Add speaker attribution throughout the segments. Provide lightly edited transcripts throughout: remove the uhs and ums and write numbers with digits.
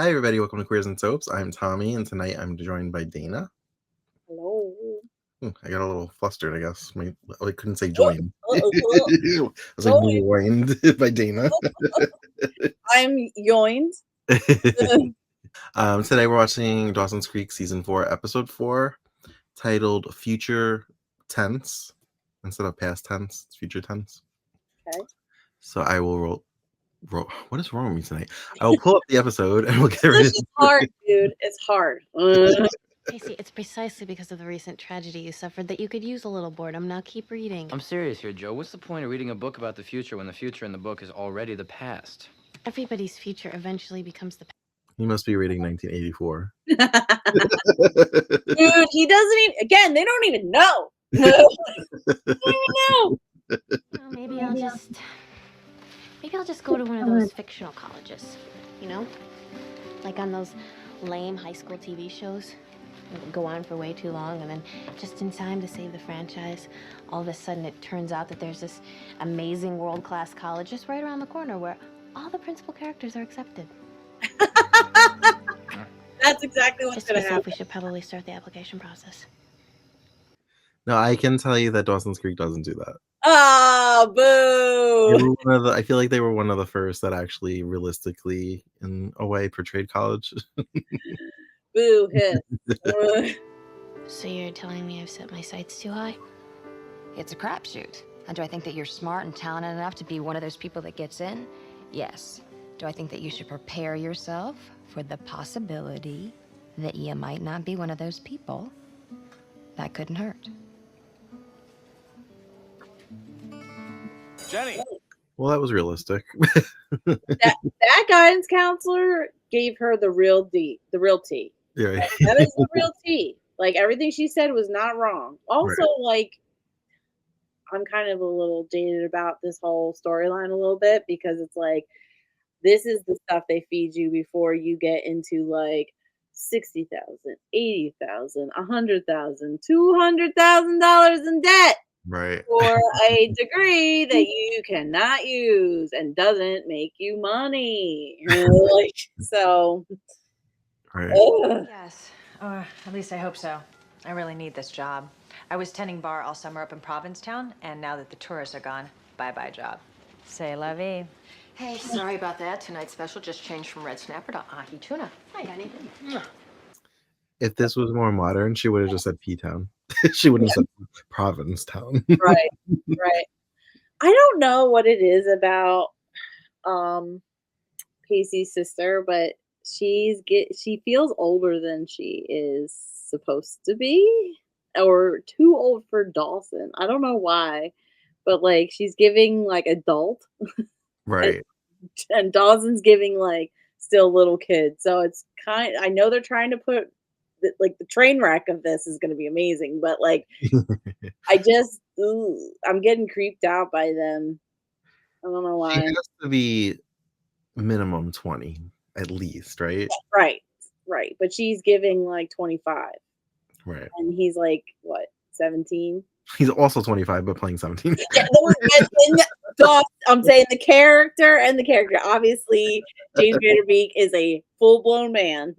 Speaker 1: Hi, everybody. Welcome to Queers and Soaps. I'm Tommy, and tonight I'm joined by Dayna.
Speaker 2: Hello.
Speaker 1: I got a little flustered, I guess. I couldn't say join. I was like
Speaker 2: Joined.
Speaker 1: joined by Dayna.
Speaker 2: I'm joined.
Speaker 1: Today we're watching Dawson's Creek Season 4, Episode 4, titled Future Tense. Instead of past tense, it's future tense.
Speaker 2: Okay.
Speaker 1: So I will roll. What is wrong with me tonight? I will pull up the episode and we'll get right into it.
Speaker 2: It's hard, dude. It's hard.
Speaker 3: Casey, it's precisely because of the recent tragedy you suffered that you could use a little boredom. Now keep reading.
Speaker 4: I'm serious here, Joe. What's the point of reading a book about the future when the future in the book is already the past?
Speaker 3: Everybody's future eventually becomes the past.
Speaker 1: He must be reading 1984.
Speaker 2: Dude, he doesn't even, again, they don't even know. They don't even know.
Speaker 3: Well, maybe I'll just go to one of those fictional colleges, you know? Like on those lame high school TV shows. That go on for way too long, and then just in time to save the franchise, all of a sudden it turns out that there's this amazing world-class college just right around the corner where all the principal characters are accepted.
Speaker 2: That's exactly what's going to happen.
Speaker 3: We should probably start the application process.
Speaker 1: No, I can tell you that Dawson's Creek doesn't do that.
Speaker 2: Oh, boo.
Speaker 1: I feel like they were one of the first that actually realistically, in a way, portrayed college.
Speaker 2: Boo, hit.
Speaker 3: So you're telling me I've set my sights too high?
Speaker 5: It's a crapshoot. And do I think that you're smart and talented enough to be one of those people that gets in? Yes. Do I think that you should prepare yourself for the possibility that you might not be one of those people? That couldn't hurt.
Speaker 4: Jenny!
Speaker 1: Well, that was realistic.
Speaker 2: that guidance counselor gave her the real tea.
Speaker 1: Yeah.
Speaker 2: That is the real tea. Like, everything she said was not wrong. Also, like, I'm kind of a little jaded about this whole storyline a little bit because it's like, this is the stuff they feed you before you get into like $60,000, $80,000, $100,000, $200,000 in debt.
Speaker 1: Right.
Speaker 2: For a degree that you cannot use and doesn't make you money. Like, so.
Speaker 1: Right.
Speaker 5: Yes. Or at least I hope so. I really need this job. I was tending bar all summer up in Provincetown, and now that the tourists are gone, bye-bye job. C'est la vie.
Speaker 6: Hey, sorry about that. Tonight's special just changed from red snapper to ahi tuna. Hi, honey.
Speaker 1: If this was more modern, she would have just said P-Town. She wouldn't have said Provincetown.
Speaker 2: Right. I don't know what it is about Pacey's sister, but she feels older than she is supposed to be, or too old for Dawson. I don't know why, but like she's giving like adult,
Speaker 1: Right?
Speaker 2: and Dawson's giving like still little kid. So it's I know they're trying to put like the train wreck of this is going to be amazing, but like I'm getting creeped out by them. I don't know why.
Speaker 1: She has to be minimum 20 at least, right?
Speaker 2: Right. But she's giving like 25.
Speaker 1: Right.
Speaker 2: And he's like, what, 17?
Speaker 1: He's also 25, but playing 17.
Speaker 2: Yeah, I'm saying the character. Obviously, James Vanderbeek is a full-blown man.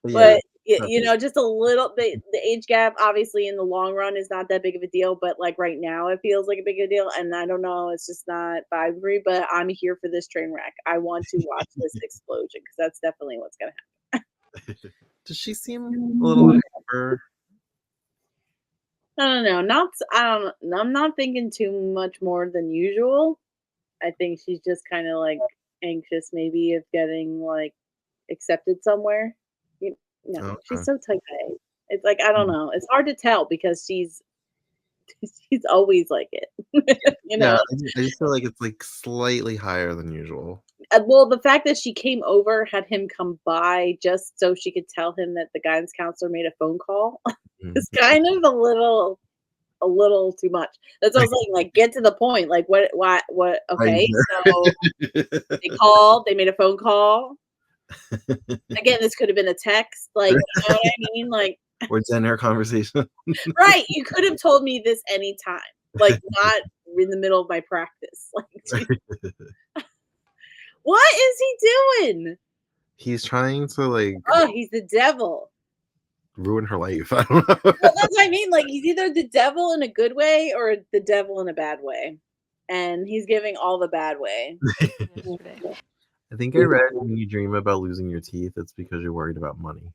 Speaker 2: But you know, just a little bit. The age gap, obviously, in the long run, is not that big of a deal. But like right now, it feels like a big deal. And I don't know, it's just not vibrant. But I'm here for this train wreck. I want to watch this explosion because that's definitely what's gonna happen.
Speaker 1: Does she seem a little hyper?
Speaker 2: I don't know. I'm not thinking too much more than usual. I think she's just kind of like anxious, maybe, of getting like accepted somewhere. Okay. She's so type A. It's like, I don't know. It's hard to tell because she's always like it. You know.
Speaker 1: Yeah, I just feel like it's like slightly higher than usual.
Speaker 2: Well, the fact that she came over, had him come by just so she could tell him that the guidance counselor made a phone call is kind of a little too much. That's what I was saying. Like, get to the point. Like, what? Okay, so they called. They made a phone call. Again, this could have been a text. Like, you know what I mean? Like,
Speaker 1: or 10-hour conversation.
Speaker 2: Right. You could have told me this anytime. Like, not in the middle of my practice. Like, what is he doing?
Speaker 1: He's trying to like
Speaker 2: Oh, he's the devil.
Speaker 1: ruin her life. I don't know.
Speaker 2: Well, that's what I mean. Like, he's either the devil in a good way or the devil in a bad way. And he's giving all the bad way.
Speaker 1: I think I read when you dream about losing your teeth, it's because you're worried about money.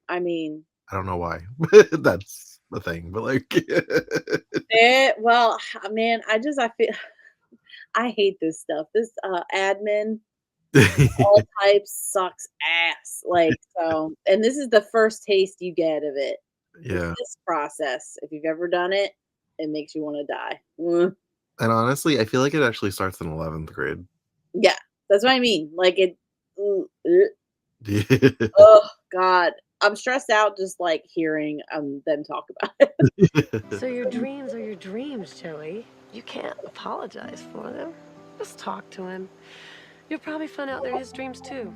Speaker 2: I mean,
Speaker 1: I don't know why. That's the thing, but like
Speaker 2: well, man, I feel I hate this stuff. This admin all types sucks ass. Like, so, and this is the first taste you get of it.
Speaker 1: yeah.
Speaker 2: This process, if you've ever done it, it makes you want to die.
Speaker 1: And honestly, I feel like it actually starts in 11th grade.
Speaker 2: Yeah, that's what I mean. Like it. Oh God, I'm stressed out just like hearing them talk about it.
Speaker 7: So your dreams are your dreams, Joey. You can't apologize for them. Just talk to him. You'll probably find out they're his dreams too.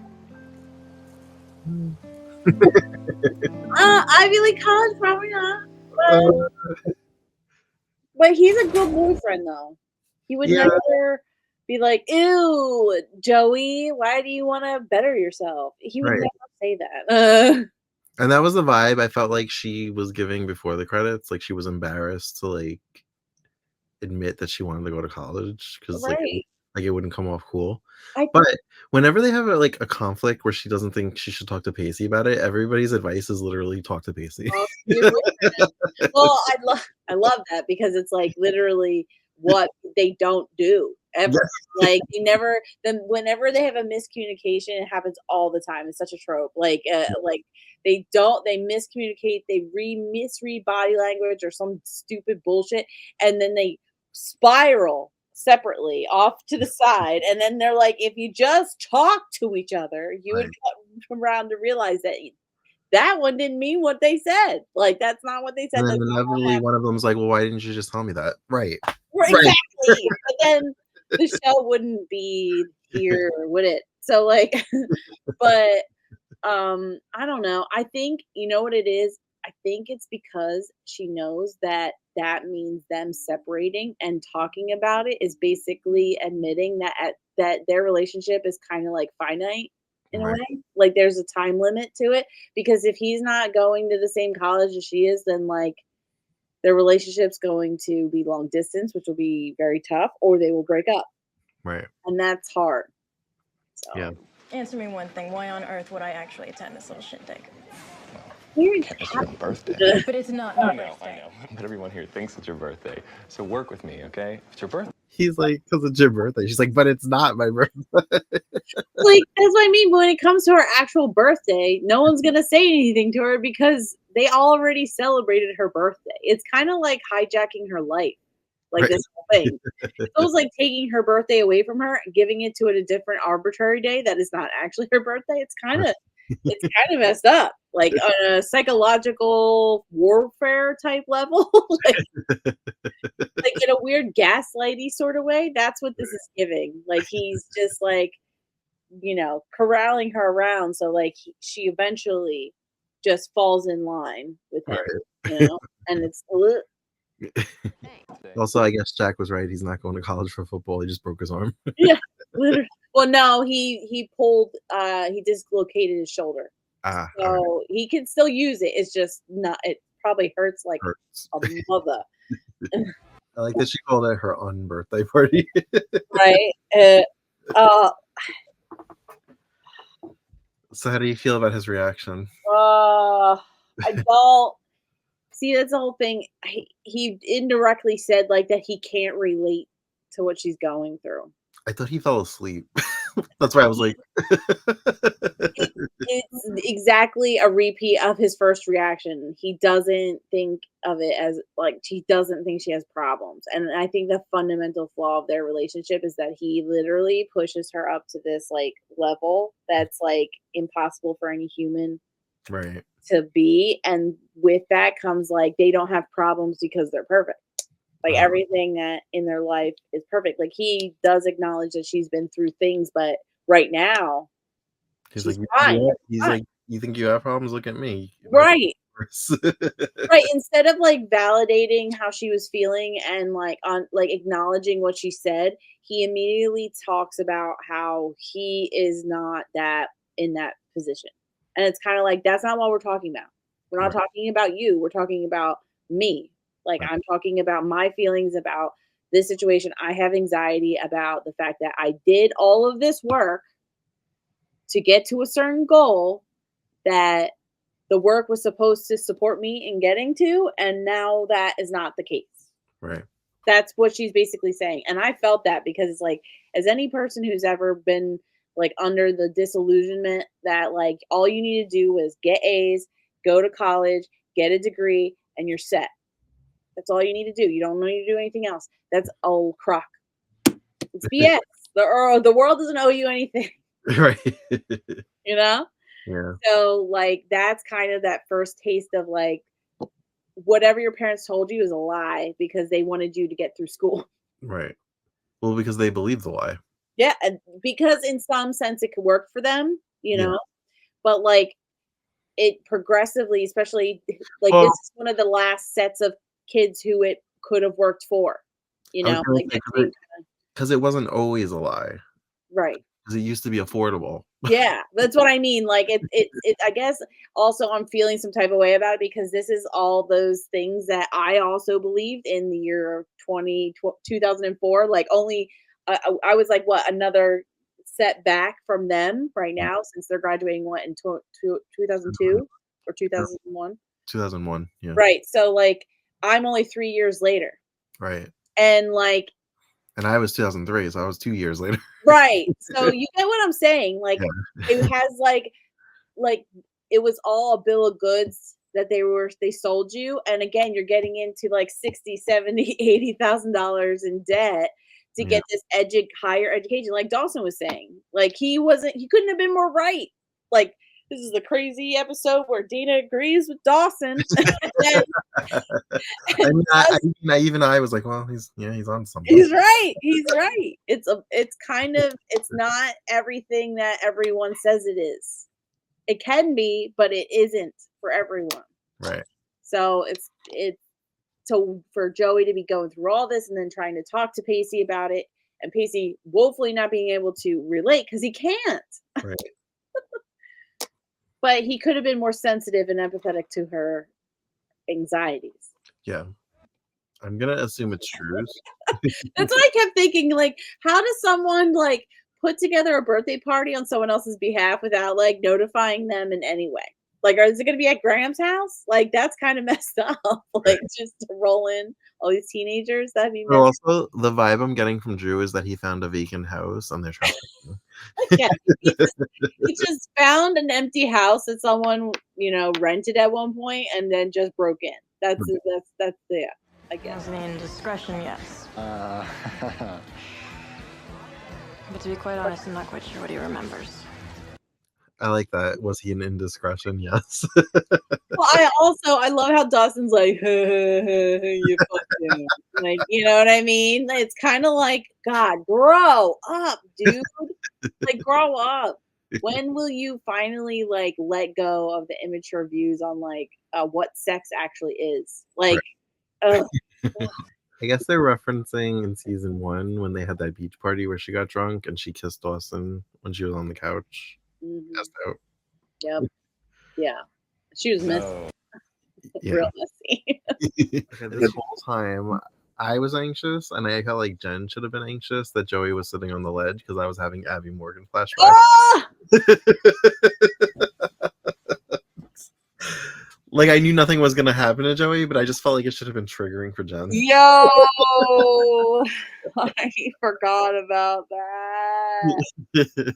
Speaker 2: Ivy League college, probably not. But he's a good boyfriend, though. He would never be like, "Ew, Joey, why do you want to better yourself?" He would never say that.
Speaker 1: And that was the vibe I felt like she was giving before the credits. Like she was embarrassed to like admit that she wanted to go to college because like it wouldn't come off cool. But whenever they have a conflict where she doesn't think she should talk to Pacey about it, everybody's advice is literally talk to Pacey.
Speaker 2: Well, I love that because it's like literally what they don't do ever. Yes. Like they never. Then whenever they have a miscommunication, it happens all the time. It's such a trope. Like they miscommunicate. They misread body language or some stupid bullshit, and then they spiral separately off to the side, and then they're like, if you just talk to each other, you would come around to realize that one didn't mean what they said. Like that's not what they said.
Speaker 1: And then inevitably one of them's like, well, why didn't you just tell me that? Right.
Speaker 2: Exactly. But then the show wouldn't be here, would it? So like, but I don't know. I think you know what it is. I think it's because she knows that means them separating, and talking about it is basically admitting that their relationship is kind of like finite in a way. Like there's a time limit to it, because if he's not going to the same college as she is, then like their relationship's going to be long distance, which will be very tough, or they will break up.
Speaker 1: Right.
Speaker 2: And that's hard. So.
Speaker 1: Yeah.
Speaker 8: Answer me one thing. Why on earth would I actually attend this little shindig?
Speaker 9: It's your birthday.
Speaker 8: But it's not my birthday.
Speaker 9: I know. But everyone here thinks it's your birthday. So work with me, okay? It's your birthday.
Speaker 1: He's like, because it's your birthday. She's like, but it's not my birthday.
Speaker 2: Like, that's what I mean. But when it comes to her actual birthday, no one's going to say anything to her because they already celebrated her birthday. It's kind of like hijacking her life. Like this whole thing. It's almost like taking her birthday away from her and giving it to a different arbitrary day that is not actually her birthday. It's kind of messed up. Like on a psychological warfare type level. like in a weird gaslighty sort of way. That's what this is giving. Like he's just like, corralling her around. So like she eventually just falls in line with him, and it's
Speaker 1: also, I guess Jack was right. He's not going to college for football. He just broke his arm.
Speaker 2: Yeah, literally. Well, no, he pulled. He dislocated his shoulder, so he can still use it. It's just not. It probably hurts like a mother.
Speaker 1: I like that she called it her unbirthday party.
Speaker 2: Right.
Speaker 1: So, how do you feel about his reaction?
Speaker 2: I don't. See, that's the whole thing. He indirectly said like that he can't relate to what she's going through.
Speaker 1: I thought he fell asleep. That's why I was like...
Speaker 2: It's exactly a repeat of his first reaction. He doesn't think of it as like, she doesn't think she has problems. And I think the fundamental flaw of their relationship is that he literally pushes her up to this like level that's like impossible for any human to be. And with that comes like they don't have problems because they're perfect. Like everything that in their life is perfect. Like he does acknowledge that she's been through things, but right now
Speaker 1: he's like, fine. He's like, you think you have problems? Look at me.
Speaker 2: Right. Right, instead of, like, validating how she was feeling and, like, acknowledging what she said, he immediately talks about how he is not that in that position. And it's kinda like, that's not what we're talking about. We're not
Speaker 1: Right.
Speaker 2: talking about you, we're talking about me. Like,
Speaker 1: Right.
Speaker 2: I'm talking about my feelings about this situation. I have anxiety about the fact that I did all of this work to get to a certain goal that the work was supposed to support me in getting to, and now that is not the case.
Speaker 1: Right.
Speaker 2: That's what she's basically saying. And I felt that because it's like, as any person who's ever been like under the disillusionment that like all you need to do is get A's, go to college, get a degree, and you're set. That's all you need to do. You don't need to do anything else. That's all crock. It's BS. The world doesn't owe you anything,
Speaker 1: Right.
Speaker 2: you know?
Speaker 1: Yeah.
Speaker 2: So like that's kind of that first taste of like whatever your parents told you is a lie because they wanted you to get through school.
Speaker 1: Right. Well, because they believe the lie.
Speaker 2: Yeah, and because in some sense it could work for them, you
Speaker 1: Yeah.
Speaker 2: know, but like it progressively, especially like this
Speaker 1: Well,
Speaker 2: is one of the last sets of kids who it could have worked for, you
Speaker 1: I was
Speaker 2: know,
Speaker 1: gonna
Speaker 2: like
Speaker 1: say
Speaker 2: that same kind of,
Speaker 1: because it wasn't always a lie.
Speaker 2: right.
Speaker 1: Because it used to be affordable.
Speaker 2: Yeah, that's what I mean. Like it I guess also I'm feeling some type of way about it because this is all those things that I also believed in the year 2004. Like only I was like what another setback from them right now since they're graduating what in 2002 or 2001.
Speaker 1: 2001. Yeah.
Speaker 2: Right. So like I'm only 3 years later.
Speaker 1: Right.
Speaker 2: And like
Speaker 1: And I was 2003, so I was 2 years later.
Speaker 2: right. So you get what I'm saying? Like
Speaker 1: Yeah.
Speaker 2: it has like it was all a bill of goods that they sold you, and again you're getting into like 60, 70, 80,000 dollars in debt to
Speaker 1: Yeah.
Speaker 2: get this higher education like Dawson was saying. Like he couldn't have been more right. Like this is the crazy episode where Dayna agrees with Dawson. and,
Speaker 1: I
Speaker 2: and
Speaker 1: mean,
Speaker 2: us-
Speaker 1: even I was like, well, he's on something.
Speaker 2: he's right. He's right. It's kind of it's not everything that everyone says it is. It can be, but it isn't for everyone.
Speaker 1: Right.
Speaker 2: So it's so for Joey to be going through all this and then trying to talk to Pacey about it, and Pacey woefully not being able to relate because he can't.
Speaker 1: Right.
Speaker 2: But he could have been more sensitive and empathetic to her anxieties.
Speaker 1: Yeah. I'm gonna assume it's true.
Speaker 2: That's what I kept thinking. Like, how does someone like put together a birthday party on someone else's behalf without like notifying them in any way? Like, is it going to be at Graham's house? Like, that's kind of messed up. Like,
Speaker 1: Right.
Speaker 2: just to roll in all these teenagers, that'd be
Speaker 1: But
Speaker 2: messed
Speaker 1: also, the vibe I'm getting from Drew is that he found a vacant house and they're trying to
Speaker 2: up. Yeah, he just found an empty house that someone rented at one point and then just broke in. That's yeah, I guess.
Speaker 6: Was an indiscretion, yes. But to be quite honest, I'm not quite sure what he remembers.
Speaker 1: I like that. Was he an indiscretion? Yes.
Speaker 2: Well, I love how Dawson's like, you fucking, like, you know what I mean? It's kind of like, God, grow up, dude. Like, grow up. When will you finally like let go of the immature views on like what sex actually is? Like,
Speaker 1: Right. I guess they're referencing in season 1 when they had that beach party where she got drunk and she kissed Dawson when she was on the couch. Passed out.
Speaker 2: Yep. Yeah. She was messy.
Speaker 1: Yeah.
Speaker 2: Real messy.
Speaker 1: Okay, this whole time I was anxious, and I felt like Jen should have been anxious that Joey was sitting on the ledge because I was having Abby Morgan flashbacks.
Speaker 2: Ah!
Speaker 1: Like I knew nothing was gonna happen to Joey, but I just felt like it should have been triggering for Jen.
Speaker 2: Yo, I forgot about that.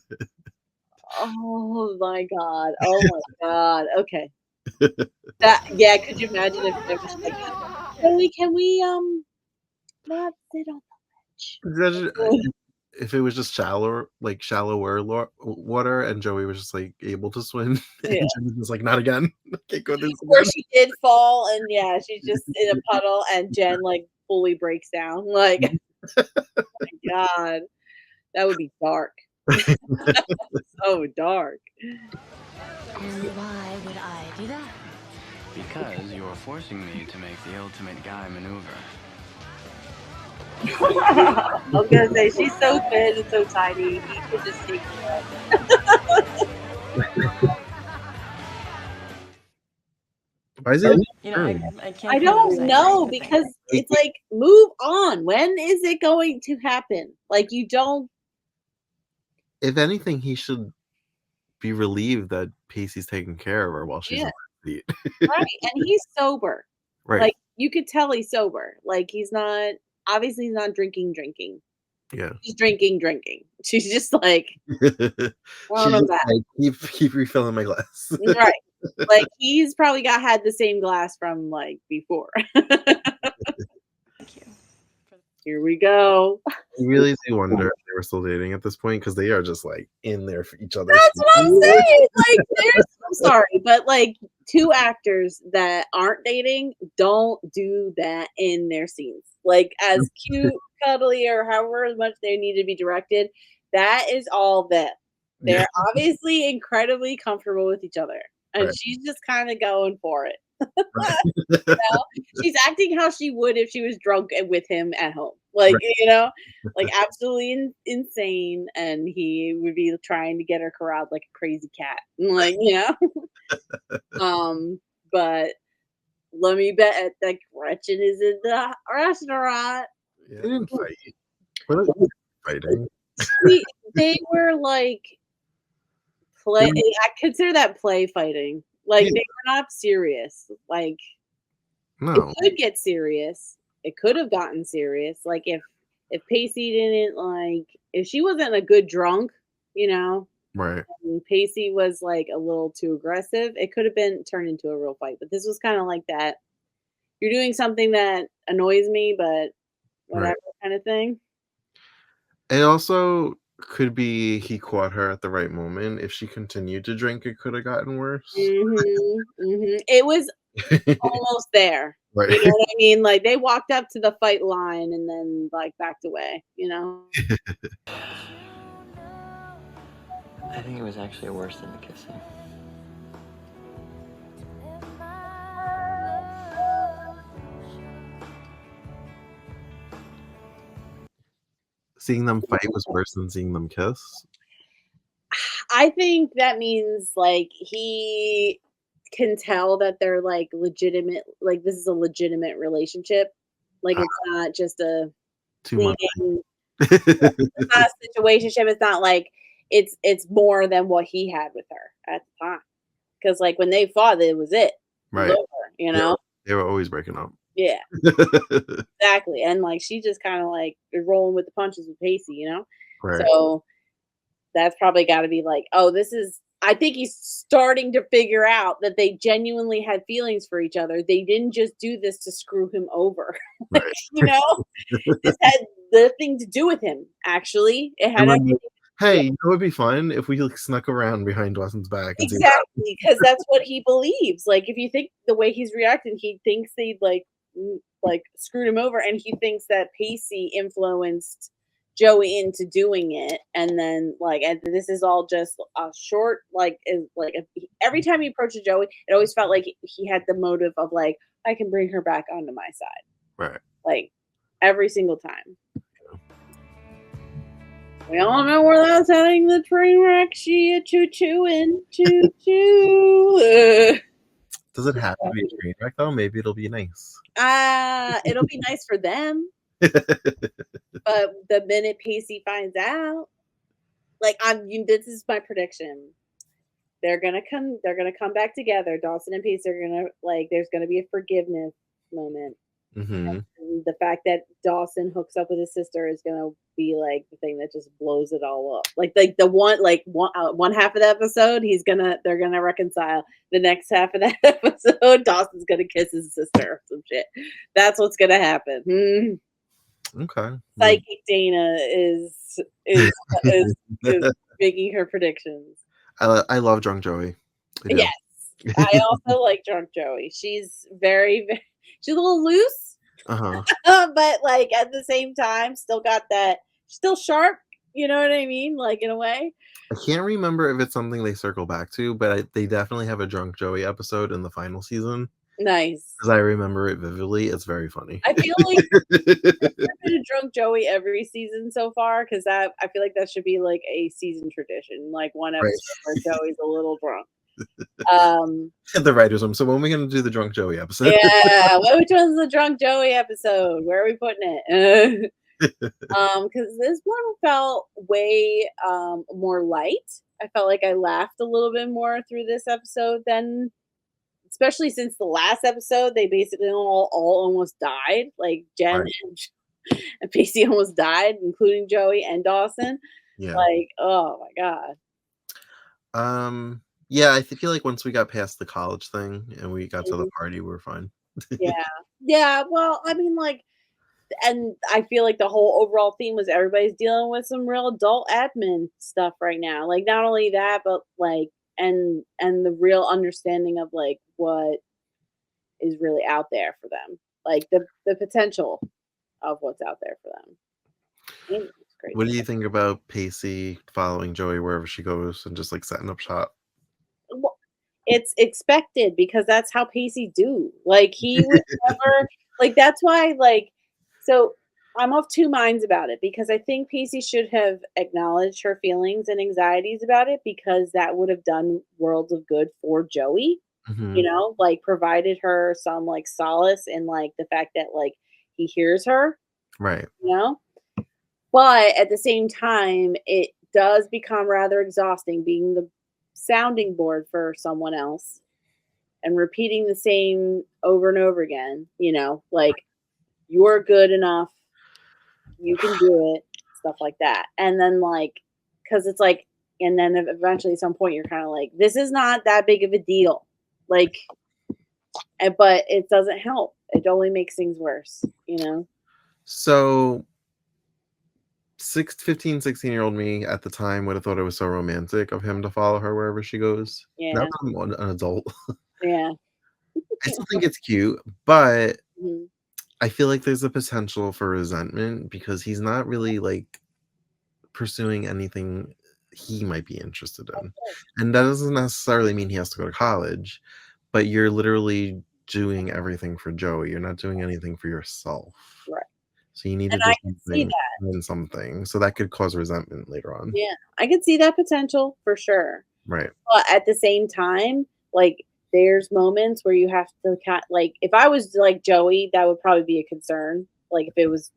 Speaker 2: Oh my god. Oh my god. Okay. Yeah, could you imagine if it was like, Joey, can we not sit on the ledge?
Speaker 1: If it was just shallower water, and Joey was just like able to swim, and
Speaker 2: Yeah.
Speaker 1: Jen was like, "Not again! I can't go this
Speaker 2: Where
Speaker 1: again."
Speaker 2: she did fall, and yeah, she's just in a puddle, and Jen like fully breaks down. Like, oh my god, that would be dark. So dark.
Speaker 3: And why would I do that?
Speaker 4: Because you're forcing me to make the ultimate guy maneuver.
Speaker 2: I was gonna say she's so thin and so tiny. He could just take her.
Speaker 1: Why is it?
Speaker 8: You know, I can't
Speaker 2: I
Speaker 8: believe I'm
Speaker 2: don't
Speaker 8: saying
Speaker 2: know
Speaker 8: this, but
Speaker 2: because it's like move on. When is it going to happen? Like you don't.
Speaker 1: If anything, he should be relieved that Pacey's taking care of her while she's in the seat.
Speaker 2: Right, and he's sober.
Speaker 1: Right.
Speaker 2: Like you could tell he's sober. Like he's not. Obviously, he's not drinking.
Speaker 1: Yeah.
Speaker 2: She's drinking. She's just like,
Speaker 1: She's just like, keep refilling my glass.
Speaker 2: right. Like he's probably had the same glass from like before.
Speaker 8: thank you.
Speaker 2: Here we go.
Speaker 1: I really do wonder if they were still dating at this point because they are just like in there for each other.
Speaker 2: That's what I'm saying. Like, I'm sorry, but like two actors that aren't dating don't do that in their scenes. Like as cute, cuddly, or however much they need to be directed, that is all them. They're obviously incredibly comfortable with each other. And she's just kind of going for it. You know? She's acting how she would if she was drunk and with him at home. Like, you know, like absolutely insane. And he would be trying to get her corralled like a crazy cat. Like, you know. But let me bet that Gretchen is in the restaurant.
Speaker 1: Yeah, they didn't fight. What are they fighting?
Speaker 2: They were like play. I consider that play fighting. Like they were not serious. Like it could get serious. It could have gotten serious. Like if Pacey didn't if she wasn't a good drunk, you know,
Speaker 1: right?
Speaker 2: And Pacey was like a little too aggressive. It could have been turned into a real fight. But this was kind of like that. You're doing something that annoys me, but whatever kind of thing.
Speaker 1: It also could be he caught her at the right moment. If she continued to drink, it could have gotten worse.
Speaker 2: It was almost there.
Speaker 1: Right.
Speaker 2: You know what I mean? Like they walked up to the fight line and then like backed away, you know?
Speaker 10: I think it was actually worse than the kissing.
Speaker 1: Seeing them fight was worse than seeing them kiss.
Speaker 2: I think that means like he can tell that they're like legitimate, like this is a legitimate relationship. Like it's not just a fleeting it's not a situationship. It's not like it's more than what he had with her at the time. Because like when they fought, it was it.
Speaker 1: Right.
Speaker 2: Over, you know?
Speaker 1: They were always breaking up.
Speaker 2: Yeah. Exactly. And like she just kind of like is rolling with the punches with Pacey, you know?
Speaker 1: Right.
Speaker 2: So that's probably got to be like, oh, this is. I think he's starting to figure out that they genuinely had feelings for each other. They didn't just do this to screw him over. Like, you know, this had nothing to do with him. Actually, it had.
Speaker 1: Hey, you know, it would be fun if we like, snuck around behind Dawson's back. And
Speaker 2: exactly, because that's what he believes. Like, if you think the way he's reacting, he thinks they like screwed him over, and he thinks that Pacey influenced Joey into doing it, and then and this is all just a short every time he approached Joey, it always felt like he had the motive of like I can bring her back onto my side,
Speaker 1: right?
Speaker 2: Like every single time. We all know where that's heading. The train wreck. She a choo choo and choo choo.
Speaker 1: Does it have to be a train wreck though? Maybe it'll be nice.
Speaker 2: It'll be nice for them. But the minute Pacey finds out, this is my prediction. They're gonna come back together. Dawson and Pacey are gonna there's gonna be a forgiveness moment.
Speaker 1: Mm-hmm.
Speaker 2: The fact that Dawson hooks up with his sister is gonna be like the thing that just blows it all up. Like the one half of the episode, they're gonna reconcile. The next half of that episode, Dawson's gonna kiss his sister or some shit. That's what's gonna happen.
Speaker 1: Okay.
Speaker 2: Psychic Dayna is making her predictions.
Speaker 1: I love Drunk Joey.
Speaker 2: Yes, I also like Drunk Joey. She's she's a little loose, but at the same time, still sharp. You know what I mean? Like in a way.
Speaker 1: I can't remember if it's something they circle back to, but they definitely have a Drunk Joey episode in the final season.
Speaker 2: Nice.
Speaker 1: Because I remember it vividly. It's very funny.
Speaker 2: I feel like there's been a drunk Joey every season so far because that I feel like that should be like a season tradition, like one
Speaker 1: Right.
Speaker 2: episode where Joey's a little drunk.
Speaker 1: The writers room. So when are we gonna do the drunk Joey episode?
Speaker 2: Yeah, which one's the drunk Joey episode? Where are we putting it? Because this one felt way more light. I felt like I laughed a little bit more through this episode than, especially since the last episode, they basically all almost died. Like Jen
Speaker 1: Right.
Speaker 2: and Pacey almost died, including Joey and Dawson.
Speaker 1: Yeah.
Speaker 2: Like, oh my god.
Speaker 1: Yeah, I feel like once we got past the college thing and we got to the
Speaker 2: Mhm.
Speaker 1: party, we were fine.
Speaker 2: Yeah. Yeah. Well, I mean, like, and I feel like the whole overall theme was everybody's dealing with some real adult admin stuff right now. Like, not only that, but like, and the real understanding of like what is really out there for them, like the potential of what's out there for them. And it's great.
Speaker 1: What do you think about Pacey following Joey wherever she goes and just like setting up shop?
Speaker 2: Well, it's expected because that's how Pacey do. Like he would never like that's why like so I'm of two minds about it because I think Pacey should have acknowledged her feelings and anxieties about it because that would have done worlds of good for Joey,
Speaker 1: Mhm.
Speaker 2: like provided her some like solace in like the fact that like he hears her,
Speaker 1: Right.
Speaker 2: you know? But at the same time, it does become rather exhausting being the sounding board for someone else and repeating the same over and over again, like you're good enough, you can do it, stuff like that. And then like cuz it's like and then eventually at some point you're kind of like this is not that big of a deal. Like but it doesn't help. It only makes things worse.
Speaker 1: So 15, 16-year-old me at the time would have thought it was so romantic of him to follow her wherever she goes. Now
Speaker 2: Yeah.
Speaker 1: that I'm an adult,
Speaker 2: Yeah.
Speaker 1: I still think it's cute, but
Speaker 2: Mhm.
Speaker 1: I feel like there's a potential for resentment because he's not really like pursuing anything he might be interested in. And that doesn't necessarily mean he has to go to college, but you're literally doing everything for Joey. You're not doing anything for yourself.
Speaker 2: Right.
Speaker 1: So you need to
Speaker 2: And
Speaker 1: do
Speaker 2: I can see
Speaker 1: something
Speaker 2: that.
Speaker 1: in something. So that could cause resentment later on.
Speaker 2: Yeah, I can see that potential for sure.
Speaker 1: Right.
Speaker 2: But at the same time, like there's moments where you have to like if I was like Joey, that would probably be a concern. Like if it was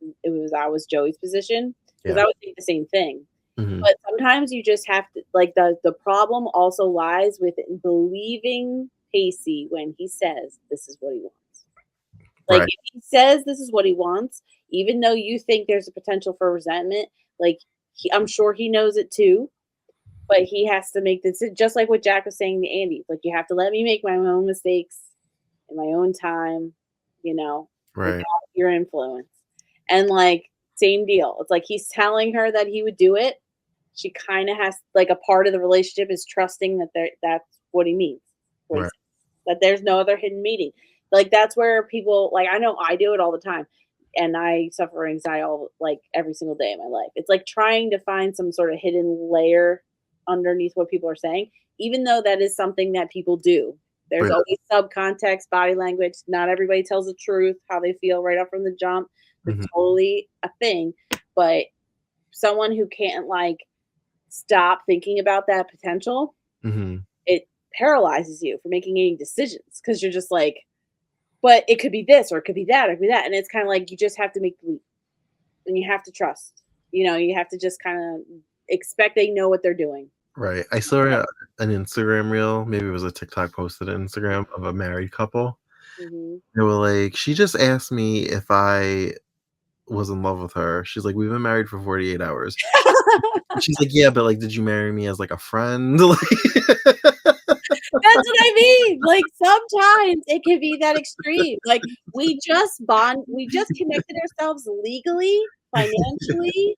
Speaker 2: I was Joey's position because
Speaker 1: Yeah.
Speaker 2: I would think the same thing.
Speaker 1: Mhm.
Speaker 2: But sometimes you just have to like the problem also lies with believing Pacey when he says this is what he wants. Like
Speaker 1: Right.
Speaker 2: if he says this is what he wants, even though you think there's a potential for resentment, like I'm sure he knows it too. But he has to make this just like what Jack was saying to Andy. Like you have to let me make my own mistakes in my own time,
Speaker 1: Right.
Speaker 2: without your influence. And like same deal. It's like he's telling her that he would do it. She kind of has like a part of the relationship is trusting that that's what he means. What he
Speaker 1: Right.
Speaker 2: says, that there's no other hidden meaning. Like that's where people like I know I do it all the time. And I suffer anxiety like every single day of my life. It's like trying to find some sort of hidden layer underneath what people are saying, even though that is something that people do. There's
Speaker 1: Right.
Speaker 2: always subcontext, body language. Not everybody tells the truth, how they feel right up from the jump. It's
Speaker 1: Mhm.
Speaker 2: totally a thing. But someone who can't like stop thinking about that potential,
Speaker 1: Mhm.
Speaker 2: it paralyzes you from making any decisions because you're just like, but it could be this or it could be that or it could be that. And it's kind of like you just have to make the leap and you have to trust. You have to just kind of expect they know what they're doing.
Speaker 1: Right. I saw an Instagram reel, maybe it was a TikTok posted on Instagram of a married couple.
Speaker 2: Mhm.
Speaker 1: They were like, she just asked me if I was in love with her. She's like, we've been married for 48 hours. She's like, yeah, but like, did you marry me as like a friend?
Speaker 2: That's what I mean. Like sometimes it can be that extreme. Like we just connected ourselves legally, financially,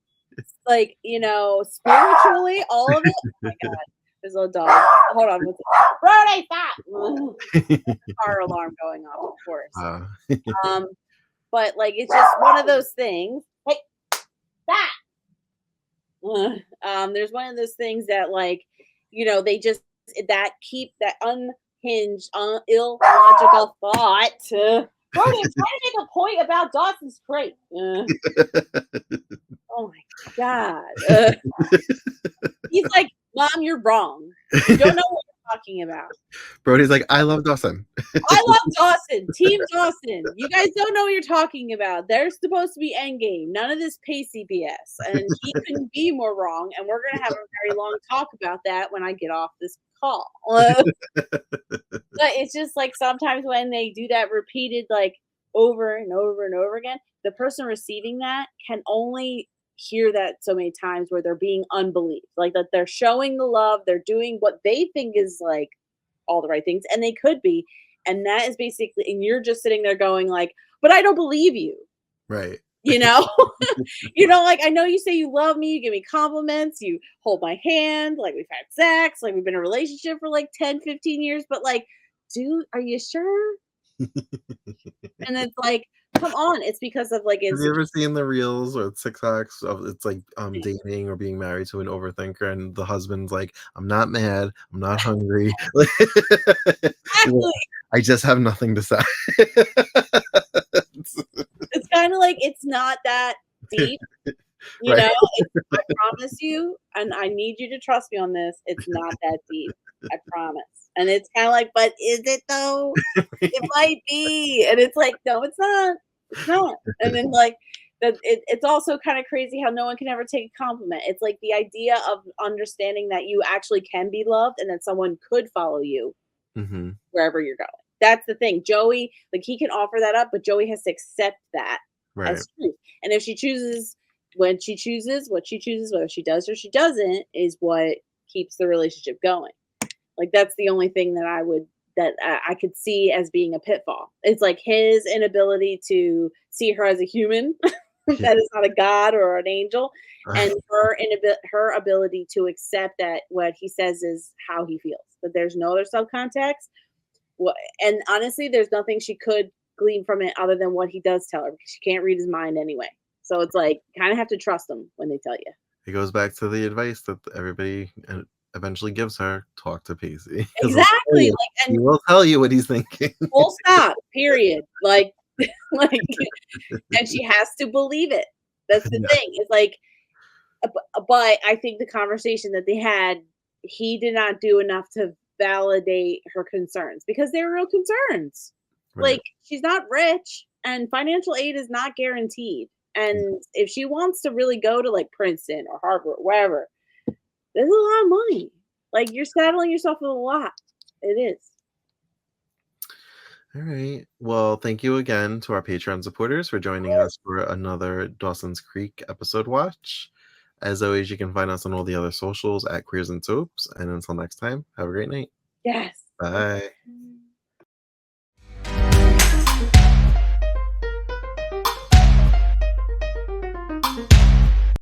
Speaker 2: like, spiritually, all of it. Oh my god. There's a dog. Hold on. Brody, stop. Car alarm going off, of course. Um, but like it's just one of those things. Hey, stop. There's one of those things that like, they just that keep that unhinged, illogical thought. Brody, I'm trying to make a point about Dawson's Creek. Oh my God. He's like, Mom, you're wrong. You don't know what you're talking about.
Speaker 1: Brody's like, I love Dawson.
Speaker 2: I love Dawson. Team Dawson. You guys don't know what you're talking about. They're supposed to be endgame. None of this pacey BS. And he couldn't be more wrong. And we're going to have a very long talk about that when I get off this call. But it's just like sometimes when they do that repeated, like over and over and over again, the person receiving that can only hear that so many times where they're being unbelieved. Like that they're showing the love. They're doing what they think is like all the right things. And they could be. And that is basically, and you're just sitting there going like, but I don't believe you.
Speaker 1: Right.
Speaker 2: You know, like, I know you say you love me, you give me compliments, you hold my hand, like we've had sex, like we've been in a relationship for like 10, 15 years, but like, dude, are you sure? And it's like, come on, it's because of like,
Speaker 1: have you ever seen the reels or TikToks of it's like dating or being married to an overthinker and the husband's like, I'm not mad, I'm not hungry.
Speaker 2: Exactly.
Speaker 1: I just have nothing to say.
Speaker 2: It's kind of like it's not that deep. You
Speaker 1: Right.
Speaker 2: know, I promise you, and I need you to trust me on this. It's not that deep. I promise. And it's kind of like, but is it though? It might be. And it's like, no, it's not. It's not. And then like it's also kind of crazy how no one can ever take a compliment. It's like the idea of understanding that you actually can be loved and that someone could follow you wherever you're going. That's the thing. Joey, like he can offer that up, but Joey has to accept that as truth. And if she chooses when she chooses, what she chooses, whether she does or she doesn't, is what keeps the relationship going. Like that's the only thing that I could see as being a pitfall. It's like his inability to see her as a human that is not a god or an angel, and her ability to accept that what he says is how he feels. But there's no other subcontext. And honestly, there's nothing she could glean from it other than what he does tell her because she can't read his mind anyway. So it's like kind of have to trust them when they tell you.
Speaker 1: It goes back to the advice that everybody eventually gives her: talk to Pacey.
Speaker 2: Exactly.
Speaker 1: He will tell you what he's thinking.
Speaker 2: Full stop. Period. Like, and she has to believe it. That's the thing. It's like, but I think the conversation that they had, he did not do enough to validate her concerns because they're real concerns. Right. Like she's not rich and financial aid is not guaranteed. And if she wants to really go to like Princeton or Harvard, or wherever, there's a lot of money. Like you're saddling yourself with a lot. It is.
Speaker 1: All right. Well, thank you again to our Patreon supporters for joining us for another Dawson's Creek episode watch. As always, you can find us on all the other socials at Queers and Soaps. And until next time, have a great night.
Speaker 2: Yes.
Speaker 1: Bye.